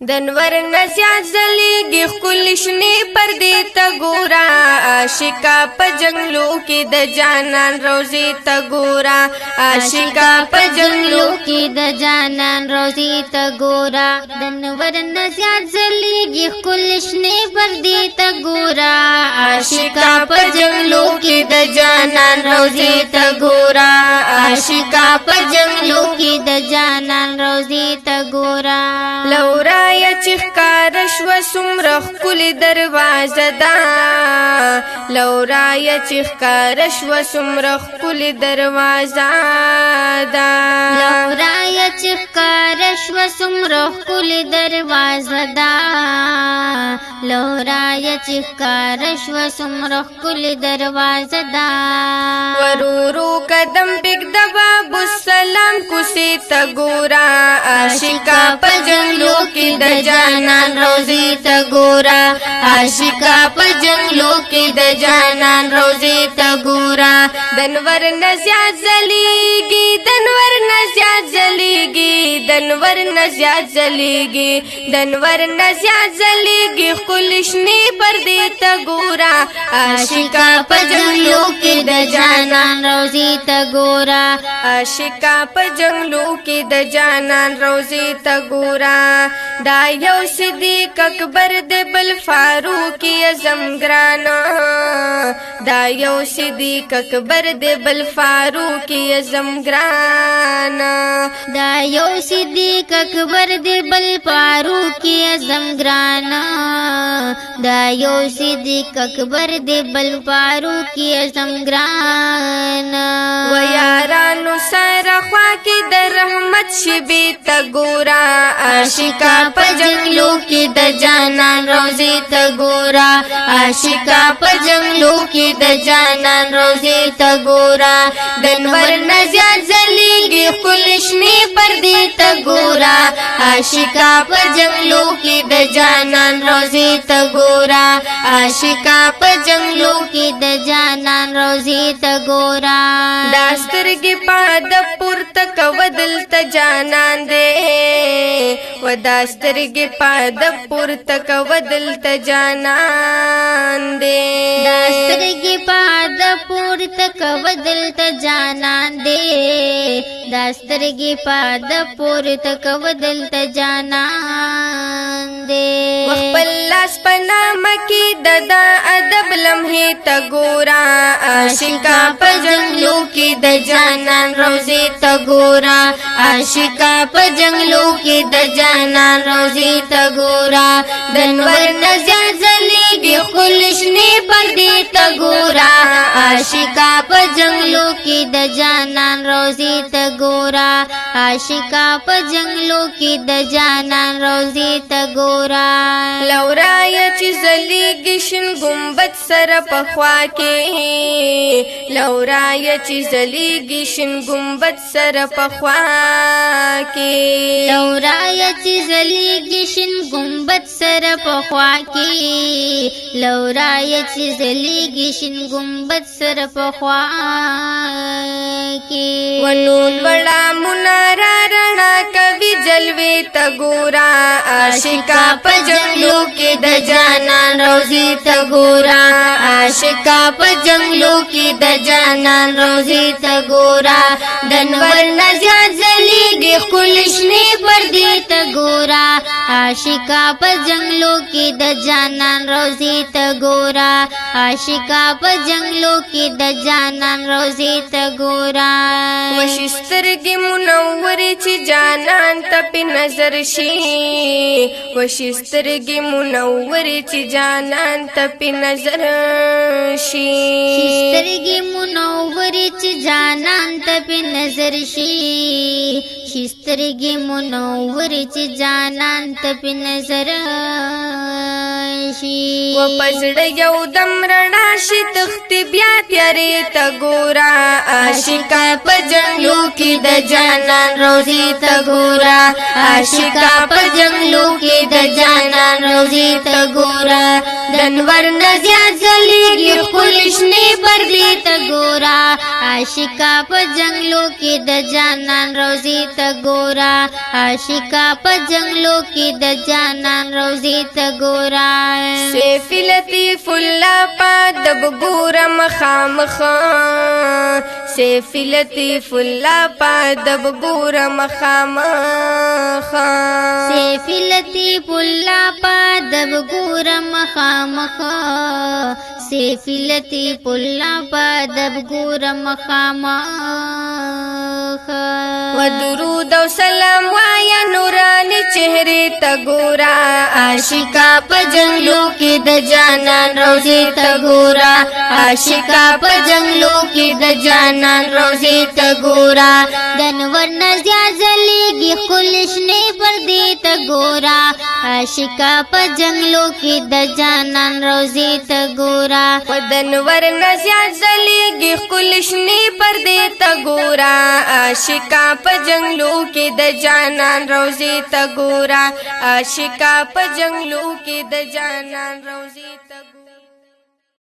دنور نزیات زلیگی خکلشنی پردی تا گورا عاشقا پا جنگلو کی د جانان روزی تا گورا عاشقا پا جنگلو کی د جانان روزی تا گورا دنور نزیات زلیگی خکلشنی پردی تا گورا عاشقا پا جنگلو کی د جانان روزی تا گورا عاشقا پا جنگلو کی د جانان روزی تا گورا لورا یا چخکارش و سمرخ کل دروازه دا لورا یا چخکارش و سمرخ کل دروازه دا لورا یا چخکارش و سمرخ کل دروازه دا لورا یا چخکارش و سمرخ کل دروازه دا ورورو قدم پک دباب السلام کسی تا گورا عاشقا پا جنگلو کی د جانان روزی تا گورا عاشقا پا جنگلو کی د جانان روزی تا گورا دنور نزیات زلیگی دنور نزیات زلیگی دنور نزیات زلیگی دنور نزیات زلیگی خکلشنی پردی تا گورا عاشقا پا جنگلو کی د جانان روزی تا گورا عاشقا پا جنگلو کی د جانان روزی تا گورا دا یو صدیق اکبر د بل فاروق اعظم گرانا دا یو صدیق اکبر د بل فاروق اعظم گرانا دا یو صدیق اکبر د بل فاروق اعظم گرانا دا یو صدیق اکبر د بل فاروق اعظم گرانا و یارانو سره خوا کی د رحمت شبی تا گورا عاشقا پا جنگلو کی د جانان روزی تا گورا عاشقا پا جنگلو کی د جانان روزی تا گورا دنور نزیات زلیگی خکلشنی پردی تا گورا عاشقا پا جنگلو کی د جانان روزی تا گورا عاشقا پا جنگلو کی د جانان روزی تا گورا داسترگی پاد پورتا کودل تا جانان دے و داسترگی پاد پورتا کودل تا جانان دے داسترگی پاد پورتا کودل تا جانان دے داسترگی پاد پورتا کودل تا جانان دے وخپل لاس پنام کی ددا ادب لمحی تا گورا عاشقا پا جنگلو کی د جانان روزی تا گورا عاشقا پا جنگلو کی د جانان روزی تا گورا دنور نزیات زلیگی خکلشنی پردی تا گورا عاشقا پا جنگلو کی د جانان روزی تا گورا عاشقا پا جنگلو کی د جانان روزی تا گورا لورا یا چی زلیگی شن گنبت سر پخوا کی لورا یا چی زلیگی شن گنبت سر پخوا کی لورا یا چی زلیگی شن گنبت سر پخوا کی لورا یا چی زلیگی شن گنبت سر پخوا کی ونون بڑا منارا رنا کبھی جلوی تا گورا عاشقا پا جنگلو کی د جانان روزی تا گورا عاشقا پا جنگلو کی د جانان روزی تا گورا دنور نزیات زلیگی خکلشنی پردی تا گورا عاشقا پا جنگلو کی د جانان روزی تا گورا عاشقا پا جنگلو کی د جانان روزی تا گورا وشسترگی منوری چی جانان تا پی نظر شی وشسترگی منوری چی جانان تا پی نظر شی شسترگی منوری چی جانان تا پی نظر شی شسترگی منوری چی جانان تا پی نظر شی و پزړ یو دم رڼا شي تختی بیا تیارې تا ګورا عاشقا په جنګلو کې د جانان روزي تا ګورا عاشقا په جنګلو کې د جانان روزي تا ګورا دنور نزیاد زلیگی خلشنی پردی تا گورا عاشقا په جنگلو کې د جانان روزي ته ګورا عاشقا په جنگلو کې د جانان روزي ته ګورا سیف لطیف اللہ پادب گورا مخامخ سیف لطیف اللہ پادب گورا مخامخ سیف لطیف الله پادب ګورا مخامخ سیف لطیف الله پادب ګورا مخامخ ودرود و سلام وایا نورانی چہرے تا گورا عاشقا پا جنگلو کی د جانان روزی تا گورا عاشقا پا جنگلو کی د جانان روزی تا گورا دنور نزیا زلیگی خلشنے پردی تا گورا عاشقا پا جنگلو کی د جانان روزی تا گورا ودنور نزیاد زلیگی خلشنی پردی تا گورا عاشقا پا جنگلو کی د جانان روزی تا گورا عاشقا پا جنگلو کی د جانان روزی تا گورا